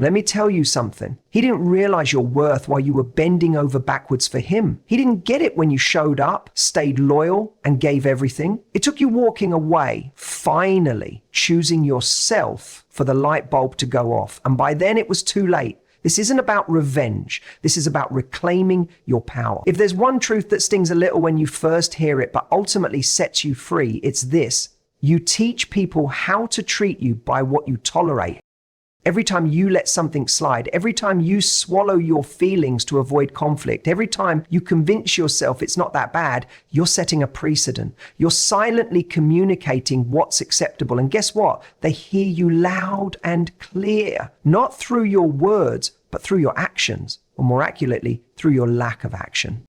Let me tell you something. He didn't realize your worth while you were bending over backwards for him. He didn't get it when you showed up, stayed loyal, and gave everything. It took you walking away, finally choosing yourself for the light bulb to go off. And by then it was too late. This isn't about revenge. This is about reclaiming your power. If there's one truth that stings a little when you first hear it, but ultimately sets you free, it's this. You teach people how to treat you by what you tolerate. Every time you let something slide, every time you swallow your feelings to avoid conflict, every time you convince yourself it's not that bad, you're setting a precedent. You're silently communicating what's acceptable. And guess what? They hear you loud and clear, not through your words, but through your actions, or more accurately, through your lack of action.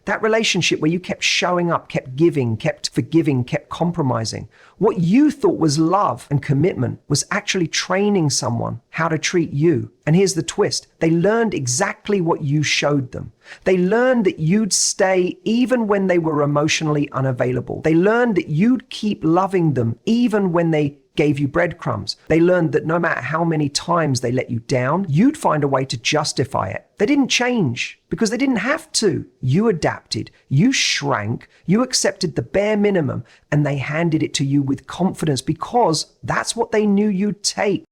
That relationship where you kept showing up, kept giving, kept forgiving, kept compromising. What you thought was love and commitment was actually training someone how to treat you. And here's the twist. They learned exactly what you showed them. They learned that you'd stay even when they were emotionally unavailable. They learned that you'd keep loving them even when they gave you breadcrumbs. They learned that no matter how many times they let you down, you'd find a way to justify it. They didn't change because they didn't have to. You adapted, you shrank, you accepted the bare minimum, and they handed it to you with confidence because that's what they knew you'd take.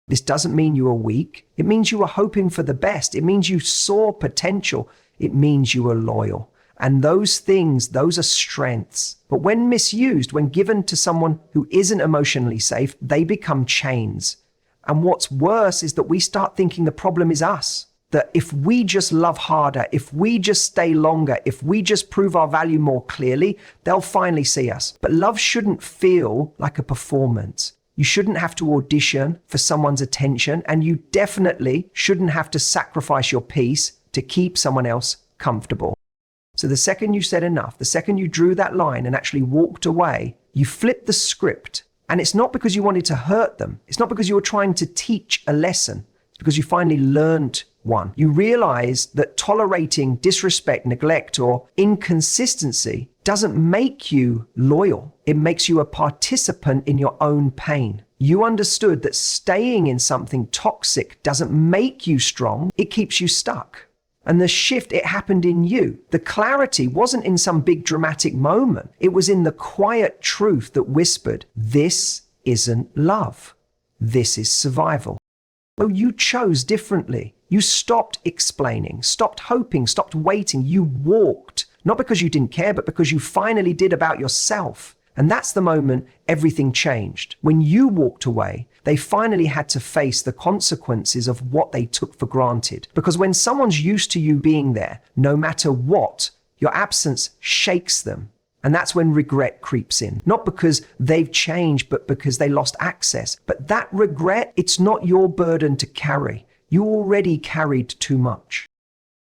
This doesn't mean you were weak. It means you were hoping for the best. It means you saw potential. It means you were loyal. And those things, those are strengths. But when misused, when given to someone who isn't emotionally safe, they become chains. And what's worse is that we start thinking the problem is us. That if we just love harder, if we just stay longer, if we just prove our value more clearly, they'll finally see us. But love shouldn't feel like a performance. You shouldn't have to audition for someone's attention, and you definitely shouldn't have to sacrifice your peace to keep someone else comfortable. So the second you said enough, the second you drew that line and actually walked away, you flipped the script. And it's not because you wanted to hurt them. It's not because you were trying to teach a lesson. It's because you finally learned one. You realized that tolerating disrespect, neglect, or inconsistency doesn't make you loyal. It makes you a participant in your own pain. You understood that staying in something toxic doesn't make you strong. It keeps you stuck. And the shift, it happened in you. The clarity wasn't in some big dramatic moment. It was in the quiet truth that whispered, this isn't love. This is survival. Well, you chose differently. You stopped explaining, stopped hoping, stopped waiting. You walked, not because you didn't care, but because you finally did about yourself. And that's the moment everything changed. When you walked away, they finally had to face the consequences of what they took for granted. Because when someone's used to you being there, no matter what, your absence shakes them. And that's when regret creeps in. Not because they've changed, but because they lost access. But that regret, it's not your burden to carry. You already carried too much.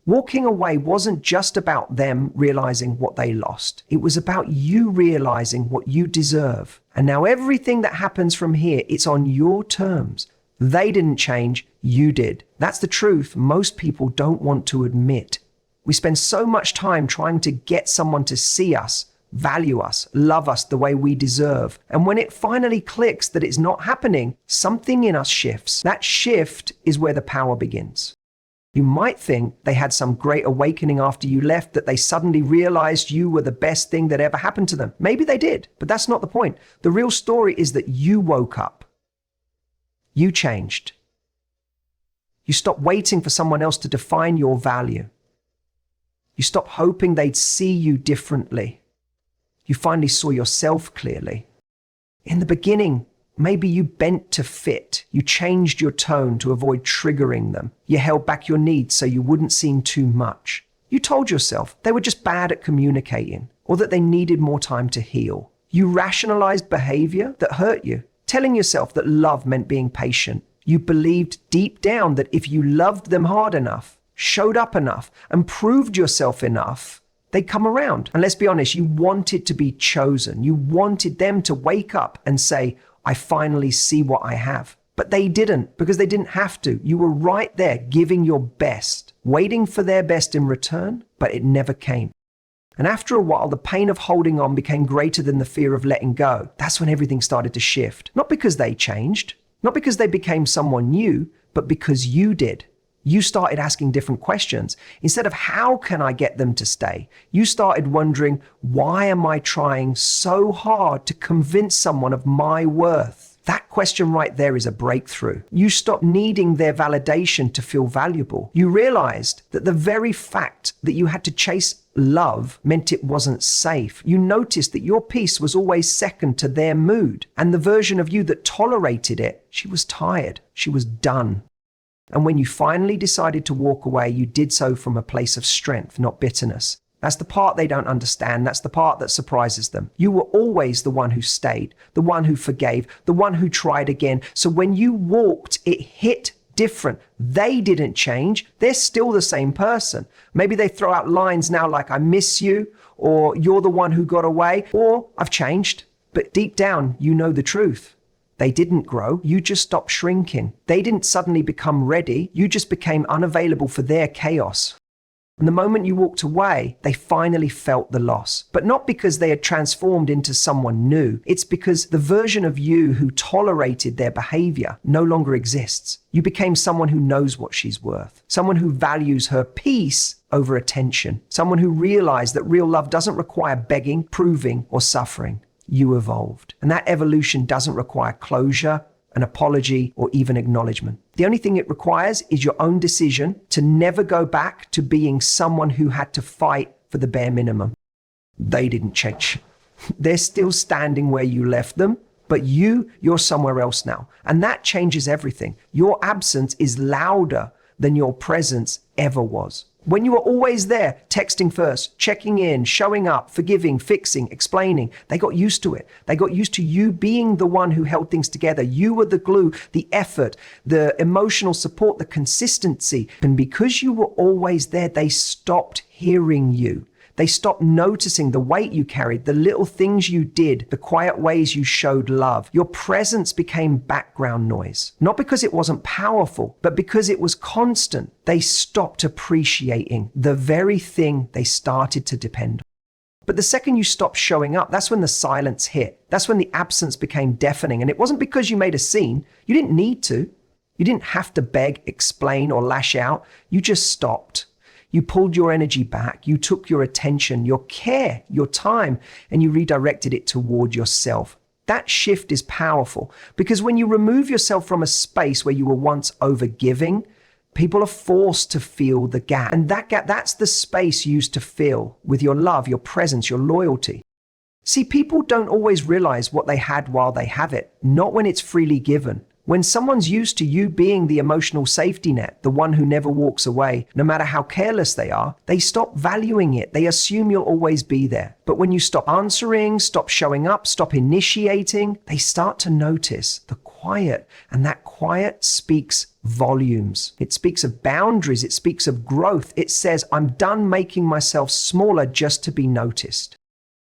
Walking away wasn't just about them realizing what they lost. It was about you realizing what you deserve. And now everything that happens from here, it's on your terms. They didn't change, you did. That's the truth most people don't want to admit. We spend so much time trying to get someone to see us, value us, love us the way we deserve. And when it finally clicks that it's not happening, something in us shifts. That shift is where the power begins. You might think they had some great awakening after you left, that they suddenly realized you were the best thing that ever happened to them. Maybe they did, but that's not the point. The real story is that you woke up. You changed. You stopped waiting for someone else to define your value. You stopped hoping they'd see you differently. You finally saw yourself clearly. In the beginning, maybe you bent to fit. You changed your tone to avoid triggering them. You held back your needs so you wouldn't seem too much. You told yourself they were just bad at communicating, or that they needed more time to heal. You rationalized behavior that hurt you, telling yourself that love meant being patient. You believed deep down that if you loved them hard enough, showed up enough, and proved yourself enough, they'd come around. And let's be honest, you wanted to be chosen. You wanted them to wake up and say, I finally see what I have. But they didn't, because they didn't have to. You were right there giving your best, waiting for their best in return, but it never came. And after a while, the pain of holding on became greater than the fear of letting go. That's when everything started to shift. Not because they changed, not because they became someone new, but because you did. You started asking different questions. Instead of how can I get them to stay, you started wondering, why am I trying so hard to convince someone of my worth? That question right there is a breakthrough. You stopped needing their validation to feel valuable. You realized that the very fact that you had to chase love meant it wasn't safe. You noticed that your peace was always second to their mood. And the version of you that tolerated it, she was tired. She was done. And when you finally decided to walk away, you did so from a place of strength, not bitterness. That's the part they don't understand. That's the part that surprises them. You were always the one who stayed, the one who forgave, the one who tried again. So when you walked, it hit different. They didn't change. They're still the same person. Maybe they throw out lines now like, I miss you, or you're the one who got away, or I've changed. But deep down, you know the truth. They didn't grow. You just stopped shrinking. They didn't suddenly become ready. You just became unavailable for their chaos. And the moment you walked away, they finally felt the loss. But not because they had transformed into someone new. It's because the version of you who tolerated their behavior no longer exists. You became someone who knows what she's worth. Someone who values her peace over attention. Someone who realized that real love doesn't require begging, proving, or suffering. You evolved. And that evolution doesn't require closure, an apology, or even acknowledgement. The only thing it requires is your own decision to never go back to being someone who had to fight for the bare minimum. They didn't change. They're still standing where you left them, but you're somewhere else now. And that changes everything. Your absence is louder than your presence ever was. When you were always there, texting first, checking in, showing up, forgiving, fixing, explaining, they got used to it. They got used to you being the one who held things together. You were the glue, the effort, the emotional support, the consistency. And because you were always there, they stopped hearing you. They stopped noticing the weight you carried, the little things you did, the quiet ways you showed love. Your presence became background noise, not because it wasn't powerful, but because it was constant. They stopped appreciating the very thing they started to depend on. But the second you stopped showing up, that's when the silence hit. That's when the absence became deafening. And it wasn't because you made a scene. You didn't need to. You didn't have to beg, explain, or lash out. You just stopped. You pulled your energy back, you took your attention, your care, your time, and you redirected it toward yourself. That shift is powerful because when you remove yourself from a space where you were once overgiving, people are forced to feel the gap. And that gap, that's the space used to fill with your love, your presence, your loyalty. See, people don't always realize what they had while they have it, not when it's freely given. When someone's used to you being the emotional safety net, the one who never walks away, no matter how careless they are, they stop valuing it. They assume you'll always be there. But when you stop answering, stop showing up, stop initiating, they start to notice the quiet. And that quiet speaks volumes. It speaks of boundaries. It speaks of growth. It says, I'm done making myself smaller just to be noticed.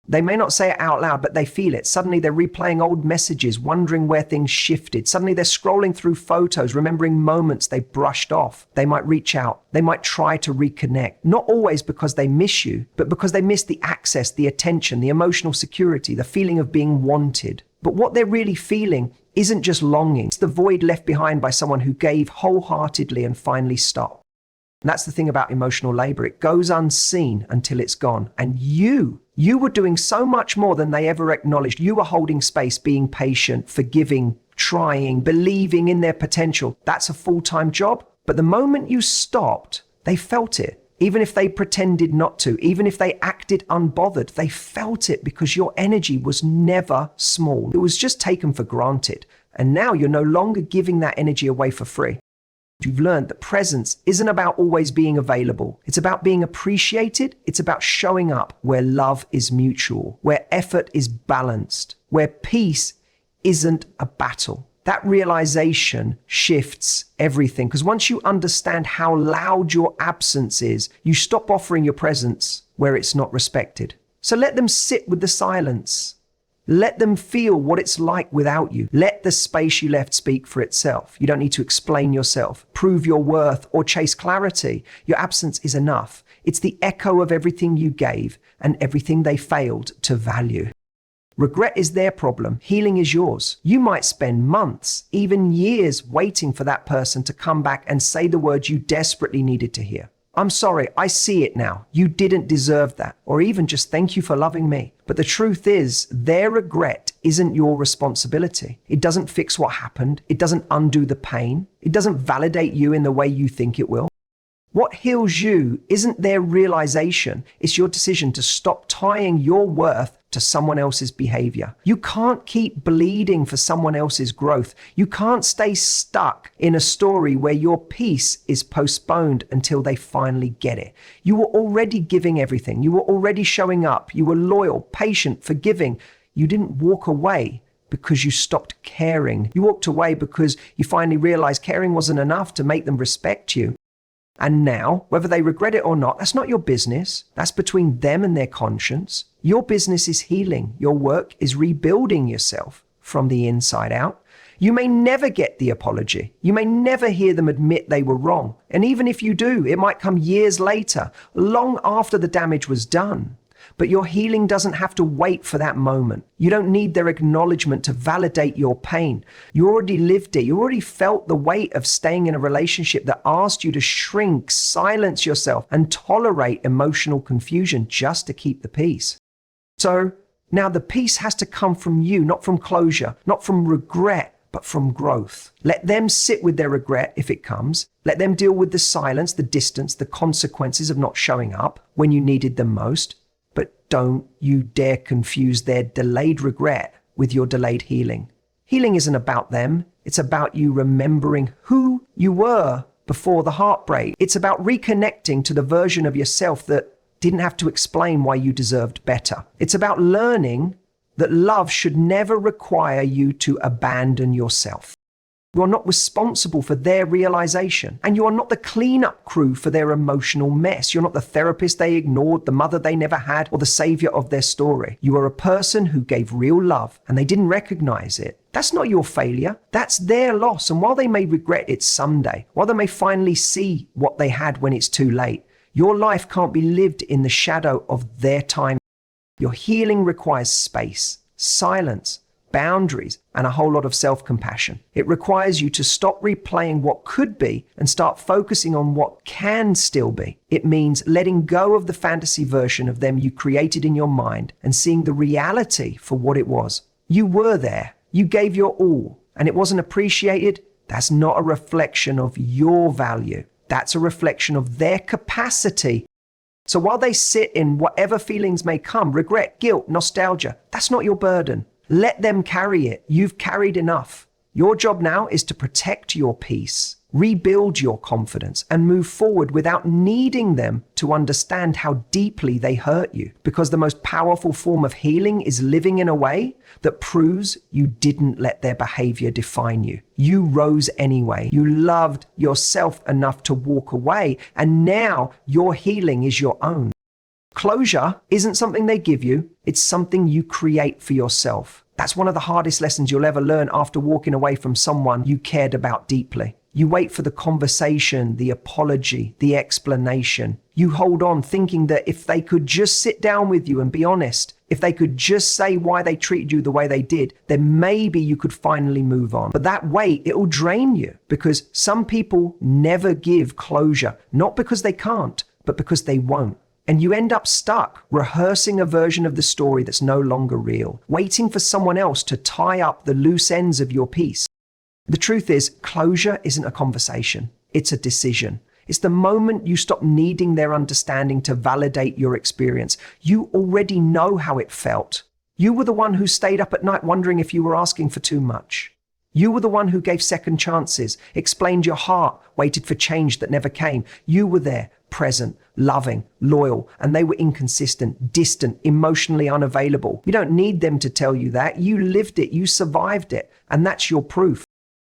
They may not say it out loud, but they feel it. Suddenly they're replaying old messages, wondering where things shifted. Suddenly they're scrolling through photos, remembering moments they brushed off. They might reach out. They might try to reconnect. Not always because they miss you, but because they miss the access, the attention, the emotional security, the feeling of being wanted. But what they're really feeling isn't just longing. It's the void left behind by someone who gave wholeheartedly and finally stopped. And that's the thing about emotional labor. It goes unseen until it's gone. And you were doing so much more than they ever acknowledged. You were holding space, being patient, forgiving, trying, believing in their potential. That's a full-time job. But the moment you stopped, they felt it. Even if they pretended not to, even if they acted unbothered, they felt it because your energy was never small. It was just taken for granted. And now you're no longer giving that energy away for free. You've learned that presence isn't about always being available. It's about being appreciated. It's about showing up where love is mutual, where effort is balanced, where peace isn't a battle. That realization shifts everything because once you understand how loud your absence is, you stop offering your presence where it's not respected. So let them sit with the silence. Let them feel what it's like without you. Let the space you left speak for itself. You don't need to explain yourself, prove your worth, or chase clarity. Your absence is enough. It's the echo of everything you gave and everything they failed to value. Regret is their problem. Healing is yours. You might spend months, even years, waiting for that person to come back and say the words you desperately needed to hear. I'm sorry, I see it now. You didn't deserve that. Or even just thank you for loving me. But the truth is, their regret isn't your responsibility. It doesn't fix what happened. It doesn't undo the pain. It doesn't validate you in the way you think it will. What heals you isn't their realization. It's your decision to stop tying your worth to someone else's behavior. You can't keep bleeding for someone else's growth. You can't stay stuck in a story where your peace is postponed until they finally get it. You were already giving everything. You were already showing up. You were loyal, patient, forgiving. You didn't walk away because you stopped caring. You walked away because you finally realized caring wasn't enough to make them respect you. And now, whether they regret it or not, that's not your business. That's between them and their conscience. Your business is healing. Your work is rebuilding yourself from the inside out. You may never get the apology. You may never hear them admit they were wrong. And even if you do, it might come years later, long after the damage was done. But your healing doesn't have to wait for that moment. You don't need their acknowledgement to validate your pain. You already lived it. You already felt the weight of staying in a relationship that asked you to shrink, silence yourself, and tolerate emotional confusion just to keep the peace. So now the peace has to come from you, not from closure, not from regret, but from growth. Let them sit with their regret if it comes. Let them deal with the silence, the distance, the consequences of not showing up when you needed them most. But don't you dare confuse their delayed regret with your delayed healing. Healing isn't about them. It's about you remembering who you were before the heartbreak. It's about reconnecting to the version of yourself that didn't have to explain why you deserved better. It's about learning that love should never require you to abandon yourself. You are not responsible for their realization, and you are not the cleanup crew for their emotional mess. You're not the therapist they ignored, the mother they never had, or the savior of their story. You are a person who gave real love, and they didn't recognize it. That's not your failure. That's their loss. And while they may regret it someday, while they may finally see what they had when it's too late, your life can't be lived in the shadow of their time. Your healing requires space, silence, boundaries, and a whole lot of self-compassion. It requires you to stop replaying what could be and start focusing on what can still be. It means letting go of the fantasy version of them you created in your mind and seeing the reality for what it was. You were there. You gave your all, and it wasn't appreciated. That's not a reflection of your value. That's a reflection of their capacity. So while they sit in whatever feelings may come, regret, guilt, nostalgia, that's not your burden. Let them carry it. You've carried enough. Your job now is to protect your peace, rebuild your confidence, and move forward without needing them to understand how deeply they hurt you. Because the most powerful form of healing is living in a way that proves you didn't let their behavior define you. You rose anyway. You loved yourself enough to walk away, and now your healing is your own. Closure isn't something they give you, it's something you create for yourself. That's one of the hardest lessons you'll ever learn after walking away from someone you cared about deeply. You wait for the conversation, the apology, the explanation. You hold on thinking that if they could just sit down with you and be honest, if they could just say why they treated you the way they did, then maybe you could finally move on. But that wait, it'll drain you because some people never give closure, not because they can't, but because they won't. And you end up stuck rehearsing a version of the story that's no longer real, waiting for someone else to tie up the loose ends of your piece. The truth is, closure isn't a conversation. It's a decision. It's the moment you stop needing their understanding to validate your experience. You already know how it felt. You were the one who stayed up at night wondering if you were asking for too much. You were the one who gave second chances, explained your heart, waited for change that never came. You were there, present, loving, loyal, and they were inconsistent, distant, emotionally unavailable. You don't need them to tell you that. You lived it, you survived it, and that's your proof.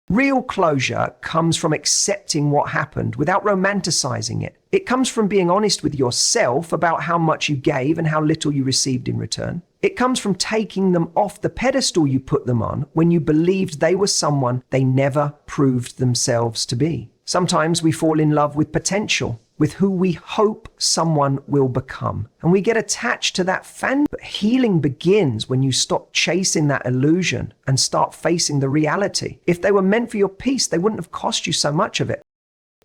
Real closure comes from accepting what happened without romanticizing it. It comes from being honest with yourself about how much you gave and how little you received in return. It comes from taking them off the pedestal you put them on when you believed they were someone they never proved themselves to be. Sometimes we fall in love with potential. with who we hope someone will become. And we get attached to that fan. But healing begins when you stop chasing that illusion and start facing the reality. If they were meant for your peace, they wouldn't have cost you so much of it.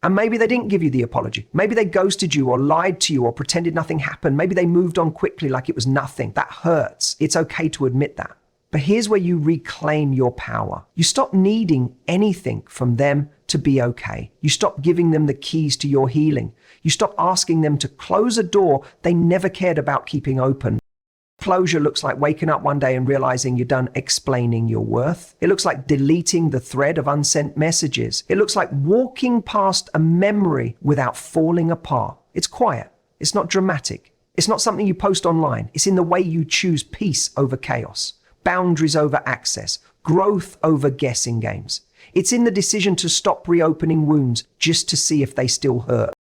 And maybe they didn't give you the apology. Maybe they ghosted you or lied to you or pretended nothing happened. Maybe they moved on quickly like it was nothing. That hurts. It's okay to admit that. But here's where you reclaim your power. You stop needing anything from them to be okay. You stop giving them the keys to your healing. You stop asking them to close a door they never cared about keeping open. Closure looks like waking up one day and realizing you're done explaining your worth. It looks like deleting the thread of unsent messages. It looks like walking past a memory without falling apart. It's quiet. It's not dramatic. It's not something you post online. It's in the way you choose peace over chaos, boundaries over access, growth over guessing games. It's in the decision to stop reopening wounds just to see if they still hurt.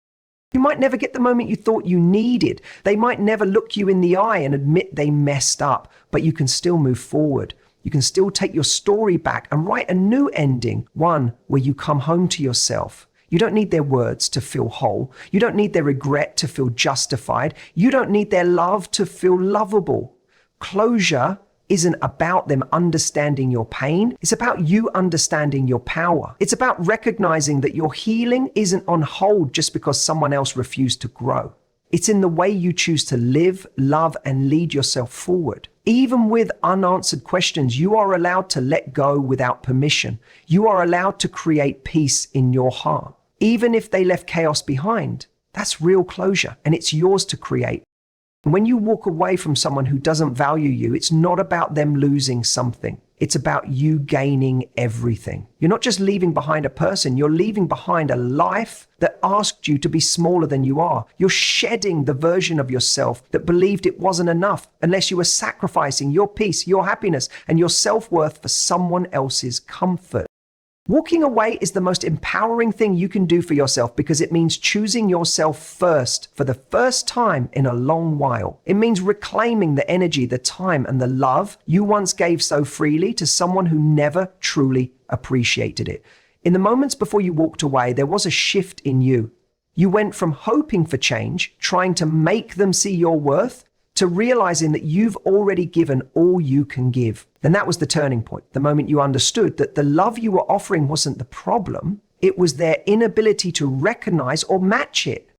You might never get the moment you thought you needed. They might never look you in the eye and admit they messed up, but you can still move forward. You can still take your story back and write a new ending, one where you come home to yourself. You don't need their words to feel whole. You don't need their regret to feel justified. You don't need their love to feel lovable. Closure isn't about them understanding your pain. It's about you understanding your power. It's about recognizing that your healing isn't on hold just because someone else refused to grow. It's in the way you choose to live, love, and lead yourself forward. Even with unanswered questions, you are allowed to let go without permission. You are allowed to create peace in your heart. Even if they left chaos behind, that's real closure, and it's yours to create. When you walk away from someone who doesn't value you, it's not about them losing something. It's about you gaining everything. You're not just leaving behind a person, you're leaving behind a life that asked you to be smaller than you are. You're shedding the version of yourself that believed it wasn't enough unless you were sacrificing your peace, your happiness, and your self-worth for someone else's comfort. Walking away is the most empowering thing you can do for yourself because it means choosing yourself first for the first time in a long while. It means reclaiming the energy, the time, and the love you once gave so freely to someone who never truly appreciated it. In the moments before you walked away, there was a shift in you. You went from hoping for change, trying to make them see your worth, to realizing that you've already given all you can give. Then that was the turning point, the moment you understood that the love you were offering wasn't the problem, it was their inability to recognize or match it.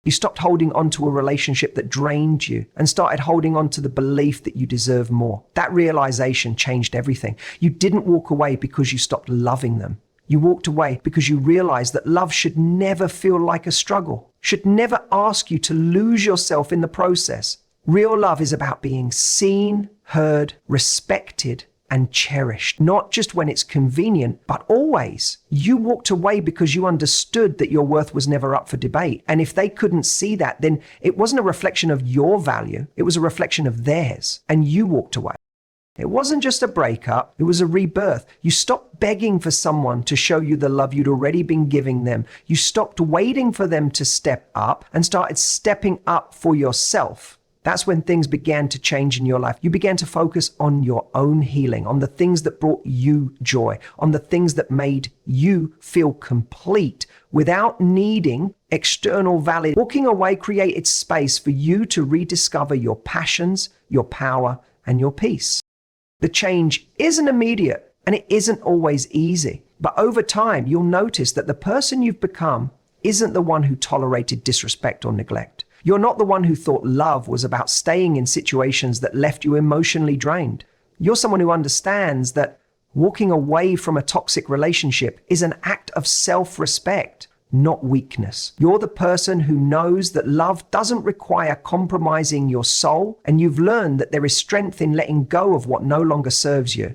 You stopped holding on to a relationship that drained you and started holding on to the belief that you deserve more. That realization changed everything. You didn't walk away because you stopped loving them. You walked away because you realized that love should never feel like a struggle, should never ask you to lose yourself in the process. Real love is about being seen, heard, respected, and cherished, not just when it's convenient, but always. You walked away because you understood that your worth was never up for debate. And if they couldn't see that, then it wasn't a reflection of your value, it was a reflection of theirs, and you walked away. It wasn't just a breakup, it was a rebirth. You stopped begging for someone to show you the love you'd already been giving them. You stopped waiting for them to step up and started stepping up for yourself. That's when things began to change in your life. You began to focus on your own healing, on the things that brought you joy, on the things that made you feel complete without needing external validation. Walking away created space for you to rediscover your passions, your power, and your peace. The change isn't immediate and it isn't always easy, but over time, you'll notice that the person you've become isn't the one who tolerated disrespect or neglect. You're not the one who thought love was about staying in situations that left you emotionally drained. You're someone who understands that walking away from a toxic relationship is an act of self-respect, not weakness. You're the person who knows that love doesn't require compromising your soul, and you've learned that there is strength in letting go of what no longer serves you.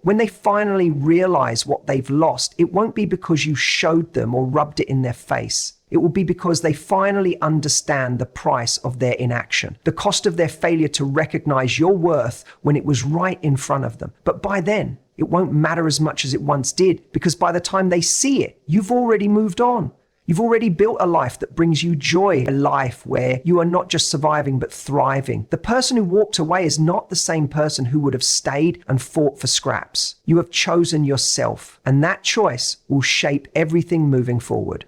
When they finally realize what they've lost, it won't be because you showed them or rubbed it in their face. It will be because they finally understand the price of their inaction, the cost of their failure to recognize your worth when it was right in front of them. But by then, it won't matter as much as it once did, because by the time they see it, you've already moved on. You've already built a life that brings you joy, a life where you are not just surviving, but thriving. The person who walked away is not the same person who would have stayed and fought for scraps. You have chosen yourself, and that choice will shape everything moving forward.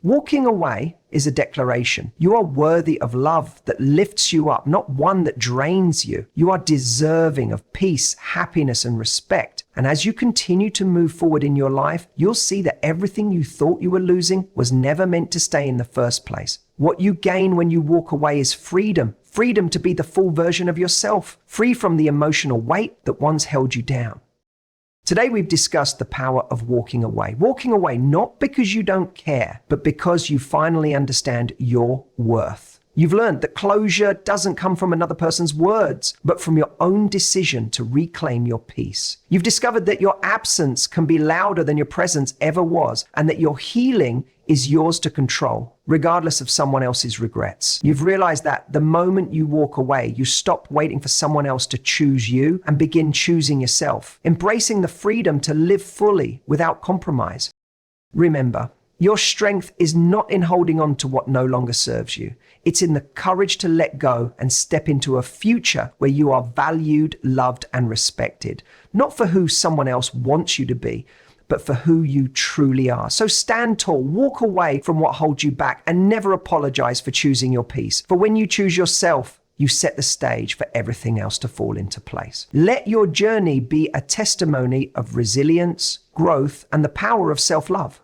Walking away is a declaration. You are worthy of love that lifts you up, not one that drains you. You are deserving of peace, happiness, and respect. And as you continue to move forward in your life, you'll see that everything you thought you were losing was never meant to stay in the first place. What you gain when you walk away is freedom. Freedom to be the full version of yourself, free from the emotional weight that once held you down. Today we've discussed the power of walking away. Walking away not because you don't care, but because you finally understand your worth. You've learned that closure doesn't come from another person's words, but from your own decision to reclaim your peace. You've discovered that your absence can be louder than your presence ever was, and that your healing is yours to control, regardless of someone else's regrets. You've realized that the moment you walk away, you stop waiting for someone else to choose you and begin choosing yourself, embracing the freedom to live fully without compromise. Remember, your strength is not in holding on to what no longer serves you. It's in the courage to let go and step into a future where you are valued, loved, and respected, not for who someone else wants you to be, but for who you truly are. So stand tall, walk away from what holds you back, and never apologize for choosing your peace. For when you choose yourself, you set the stage for everything else to fall into place. Let your journey be a testimony of resilience, growth, and the power of self-love.